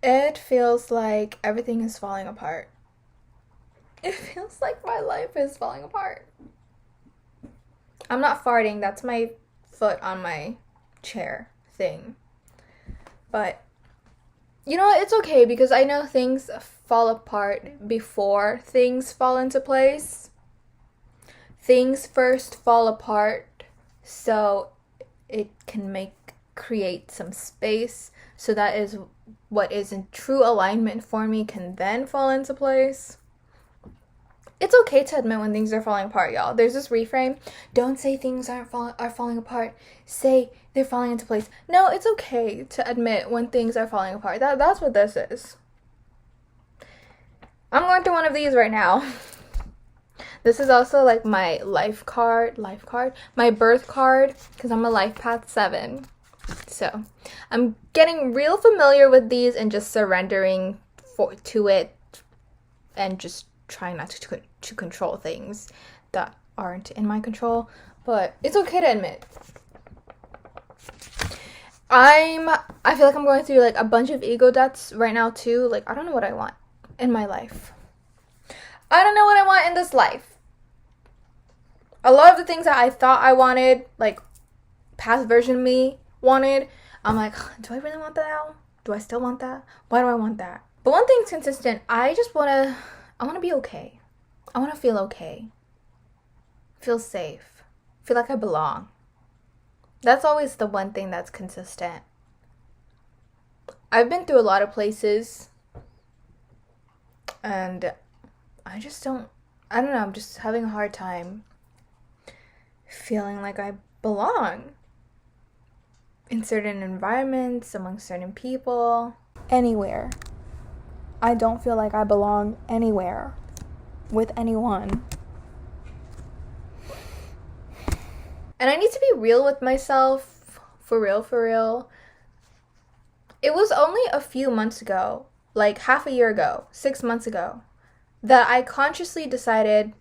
It feels like everything is falling apart. It feels like my life is falling apart. I'm not farting, that's my foot on my chair thing. But you know what? It's okay because I know things fall apart before things fall into place. Things first fall apart so it can create some space, so that is what is in true alignment for me can then fall into place. It's okay to admit when things are falling apart, y'all. There's this reframe. Don't say things are falling apart. Say they're falling into place. No, it's okay to admit when things are falling apart. That's what this is. I'm going through one of these right now. This is also like my my birth card, because I'm a life path 7. So I'm getting real familiar with these and just surrendering to it and just trying not to control things that aren't in my control. But it's okay to admit. I feel like I'm going through like a bunch of ego deaths right now too. Like, I don't know what I want in my life. I don't know what I want in this life. A lot of the things that I thought I wanted, like past version me wanted, I'm like, do I really want that now? Do I still want that? Why do I want that? But one thing's consistent. I want to be okay. I want to feel okay. Feel safe. Feel like I belong. That's always the one thing that's consistent. I've been through a lot of places and I don't know, I'm just having a hard time feeling like I belong in certain environments, among certain people, anywhere. I don't feel like I belong anywhere with anyone. And I need to be real with myself, for real. It was only a few months ago, like half a year ago, 6 months ago, that I consciously decided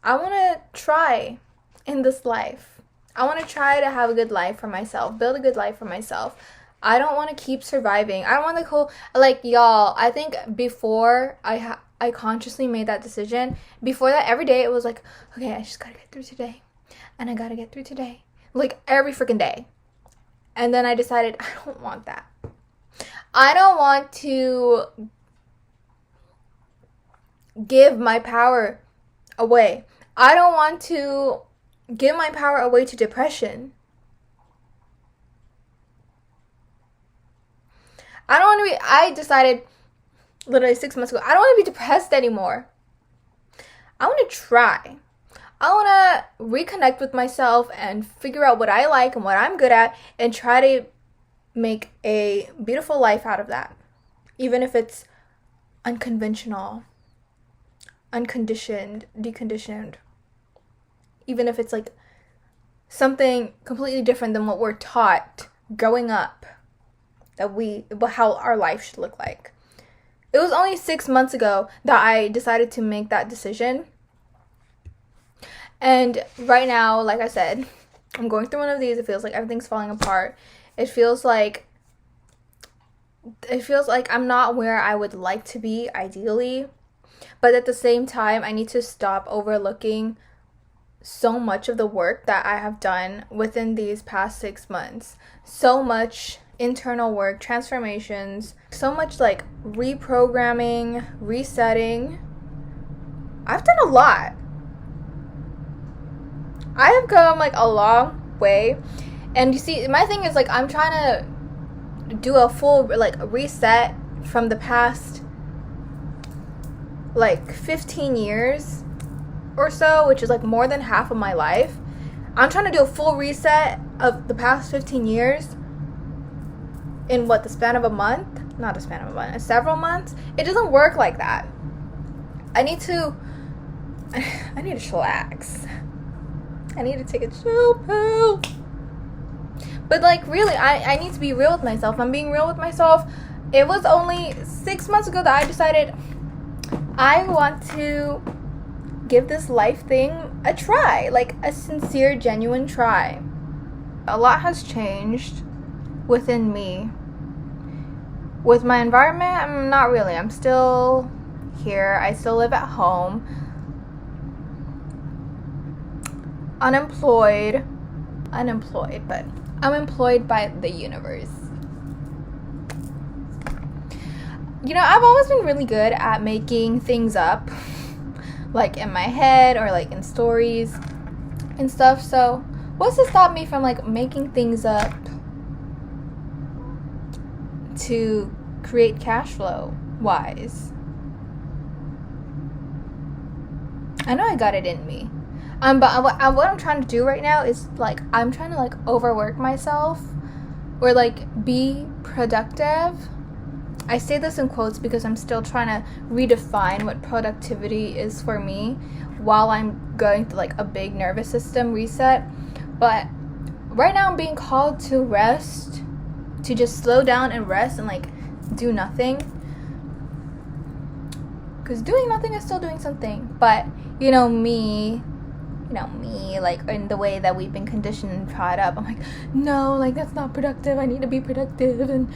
I want to try in this life. I want to try to have a good life for myself, build a good life for myself. I don't want to keep surviving. I don't want to y'all, I think before I consciously made that decision, before that every day it was like, okay, I just got to get through today. And I got to get through today. Like every freaking day. And then I decided I don't want that. I don't want to give my power away. I don't want to give my power away to depression. I decided literally 6 months ago, I don't want to be depressed anymore. I want to try. I want to reconnect with myself and figure out what I like and what I'm good at and try to make a beautiful life out of that. Even if it's unconventional, unconditioned, deconditioned. Even if it's like something completely different than what we're taught growing up, how our life should look like. It was only 6 months ago that I decided to make that decision. And right now, like I said, I'm going through one of these. It feels like everything's falling apart. It feels like I'm not where I would like to be, ideally. But at the same time, I need to stop overlooking so much of the work that I have done within these past 6 months. So much internal work, transformations, so much like reprogramming, resetting. I've done a lot. I have come like a long way. And you see, my thing is like I'm trying to do a full like reset from the past like 15 years or so, which is like more than half of my life. I'm trying to do a full reset of the past 15 years in the span of a month? Not a span of a month, several months. It doesn't work like that. I need to chillax. I need to take a chill pill. But like really, I need to be real with myself. I'm being real with myself. It was only 6 months ago that I decided I want to give this life thing a try. Like a sincere, genuine try. A lot has changed within me With my environment, I'm not really. I'm still here. I still live at home. Unemployed, but I'm employed by the universe. You know, I've always been really good at making things up, like in my head or like in stories and stuff. So what's to stop me from like making things up to create cash flow wise? I know I got it in me. But what I'm trying to do right now is like I'm trying to like overwork myself or like be productive. I say this in quotes because I'm still trying to redefine what productivity is for me while I'm going through like a big nervous system reset. But right now I'm being called to rest, to just slow down and rest and like do nothing. Because doing nothing is still doing something. But you know me, like in the way that we've been conditioned and taught up, I'm like, no, like that's not productive. I need to be productive.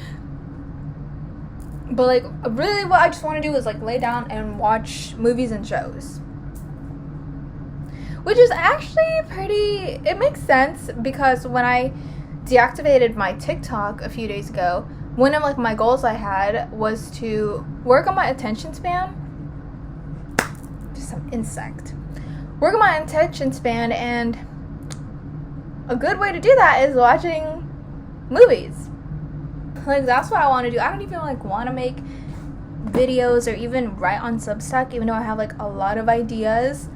But like really what I just want to do is like lay down and watch movies and shows, which is actually it makes sense because when I deactivated my TikTok a few days ago, one of like my goals I had was to work on my attention span. Just some insect. Work on my attention span, and a good way to do that is watching movies. Like that's what I want to do. I don't even like want to make videos or even write on Substack, even though I have like a lot of ideas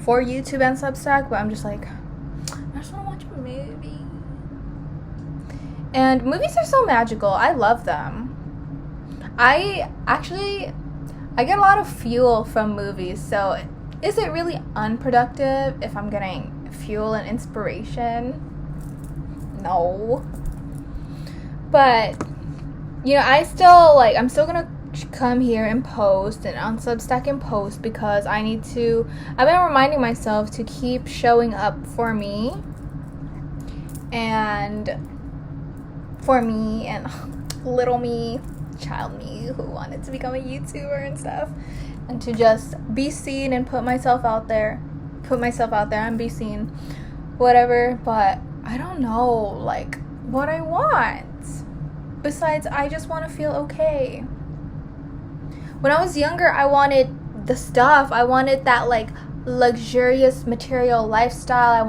for YouTube and Substack, but I'm just like, I just want to watch a movie. And movies are so magical. I love them. I get a lot of fuel from movies, so is it really unproductive if I'm getting fuel and inspiration? No. But, you know, I'm still gonna come here and post and on Substack and post because I've been reminding myself to keep showing up for me and little me, child me who wanted to become a YouTuber and stuff, and to just be seen and put myself out there and be seen, whatever. But I don't know like what I want. Besides, I just want to feel okay. When I was younger, I wanted the stuff. I wanted that like luxurious material lifestyle.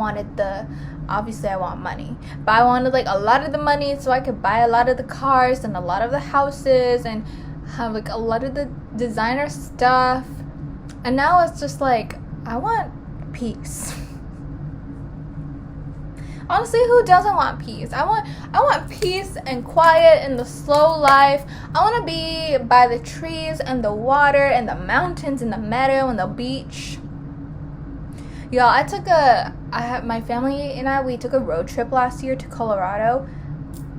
Obviously I want money, but I wanted like a lot of the money so I could buy a lot of the cars and a lot of the houses and have like a lot of the designer stuff. And now it's just like, I want peace. Honestly, who doesn't want peace? I want peace and quiet and the slow life. I want to be by the trees and the water and the mountains and the meadow and the beach. Y'all, my family and we took a road trip last year to Colorado.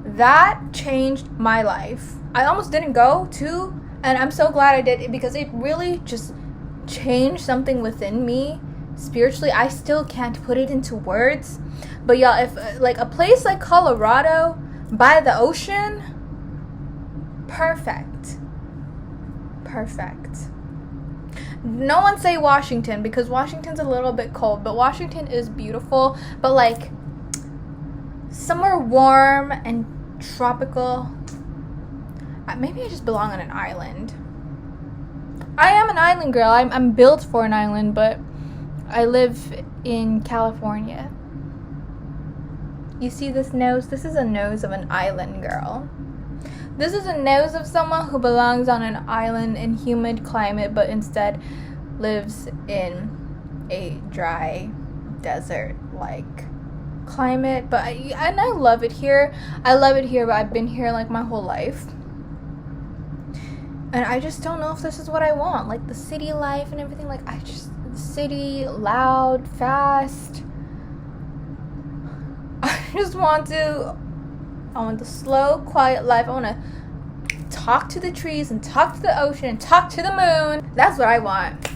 That changed my life. I almost didn't go to, and I'm so glad I did because it really just changed something within me. Spiritually, I still can't put it into words. But y'all, if like a place like Colorado by the ocean, perfect. No one say Washington because Washington's a little bit cold, but Washington is beautiful. But like somewhere warm and tropical. Maybe I just belong on an island. I am an island girl. I'm built for an island, but I live in California. You see this nose? This is a nose of an island girl. This is a nose of someone who belongs on an island in humid climate, but instead lives in a dry desert-like climate. But I love it here. But I've been here like my whole life. And I just don't know if this is what I want. Like the city life and everything. Like city, loud, fast. I want the slow, quiet life. I want to talk to the trees and talk to the ocean and talk to the moon. That's what I want.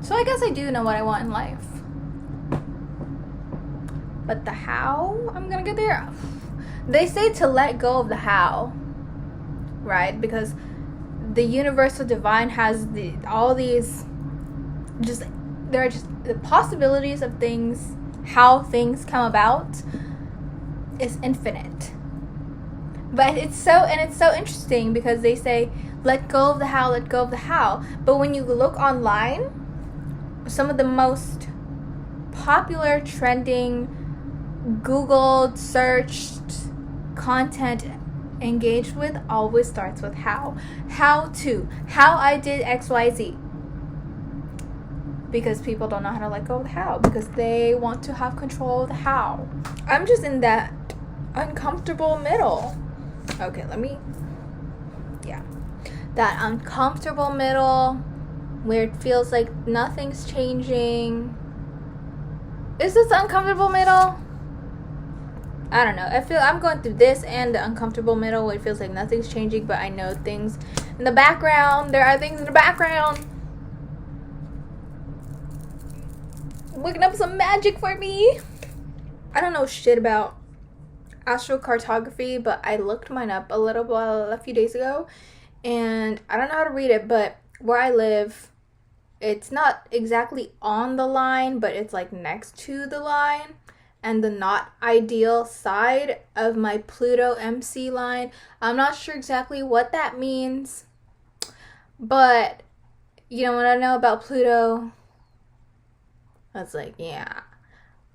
So I guess I do know what I want in life. But the how I'm gonna get there, They say to let go of the how, right? Because the universal divine has all these, just, there are just the possibilities of things, how things come about is infinite. But it's so interesting because they say let go of the how, let go of the how. But when you look online, some of the most popular, trending, Googled, searched content engaged with always starts with how. How I did XYZ. Because people don't know how to let go of the how. Because they want to have control of the how. I'm just in that uncomfortable middle. Okay, that uncomfortable middle where it feels like nothing's changing. Is this uncomfortable middle? I don't know. I'm going through this and the uncomfortable middle where it feels like nothing's changing, but I know things in the background. There are things in the background looking up some magic for me. I don't know shit about astrocartography, but I looked mine up a few days ago, and I don't know how to read it, but where I live, it's not exactly on the line, but it's like next to the line, and the not ideal side of my Pluto MC line. I'm not sure exactly what that means, but you know what I know about Pluto? That's like, yeah,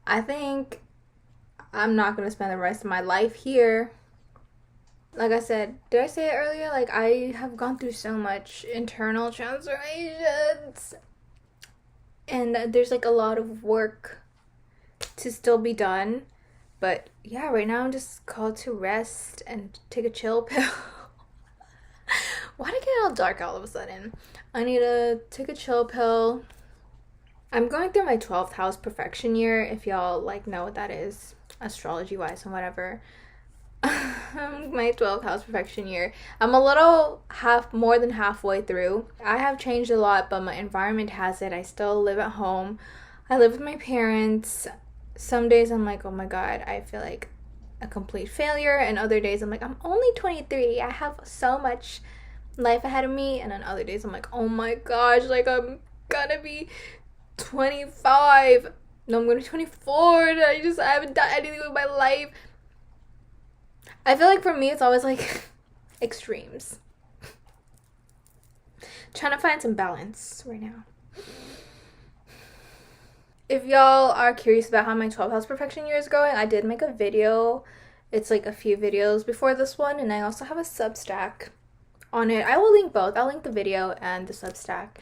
I think I'm not going to spend the rest of my life here. Like I said, did I say it earlier? Like, I have gone through so much internal transformations. And there's like a lot of work to still be done. But yeah, right now I'm just called to rest and take a chill pill. Why did it get all dark all of a sudden? I need to take a chill pill. I'm going through my 12th House Profection Year, if y'all like know what that is, astrology wise and whatever. My 12th House Profection Year. I'm a little more than halfway through. I have changed a lot, but my environment hasn't. I still live at home. I live with my parents. Some days I'm like, oh my god, I feel like a complete failure, and other days I'm like, I'm only 23. I have so much life ahead of me. And then other days I'm like, oh my gosh, like I'm gonna be 25. No, I'm gonna be 24. And I haven't done anything with my life. I feel like for me it's always like extremes. Trying to find some balance right now. If y'all are curious about how my 12 House Profection Year is going, I did make a video. It's like a few videos before this one, and I also have a Substack on it. I will link both. I'll link the video and the Substack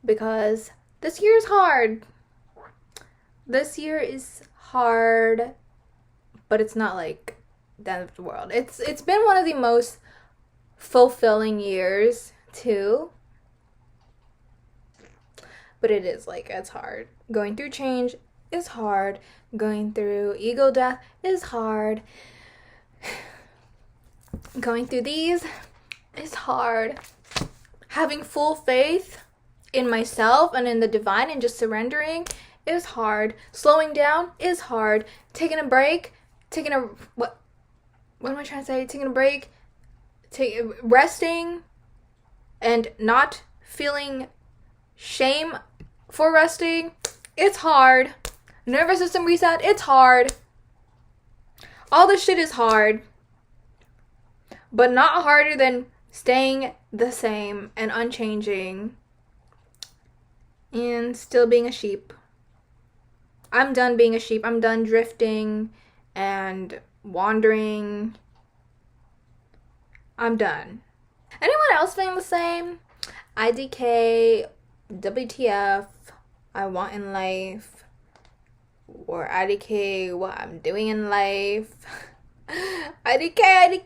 because this year is hard. This year is hard, but it's not like the end of the world. It's been one of the most fulfilling years too. But it is like, it's hard. Going through change is hard. Going through ego death is hard. Going through these is hard. Having full faith in myself and in the divine and just surrendering is hard. Slowing down is hard. Taking a break, what am I trying to say? Taking a break, resting, and not feeling shame for resting, it's hard. Nervous system reset, it's hard. All this shit is hard. But not harder than staying the same and unchanging and still being a sheep. I'm done being a sheep. I'm done drifting and wandering. I'm done. Anyone else feeling the same? IDK, WTF, I want in life, or IDK, what I'm doing in life. IDK.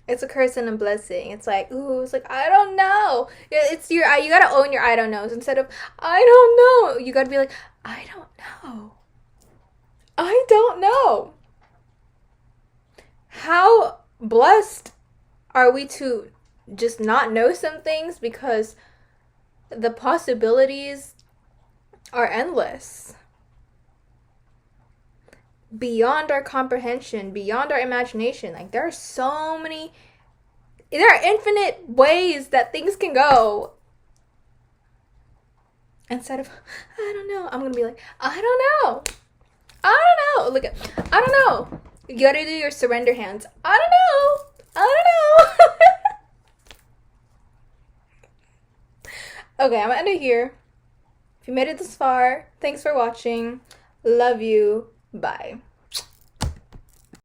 It's a curse and a blessing. It's like, ooh, it's like, I don't know. You gotta own your I don't knows. Instead of, I don't know, you gotta be like, I don't know. I don't know. How blessed are we to just not know some things, because the possibilities are endless. beyond our comprehension, beyond our imagination. Like, there are infinite ways that things can go. Instead of, I don't know, I'm gonna be like, I don't know. Look at, I don't know. You gotta do your surrender hands. I don't know. Okay, I'm gonna end it here. If you made it this far, thanks for watching. Love you. Bye.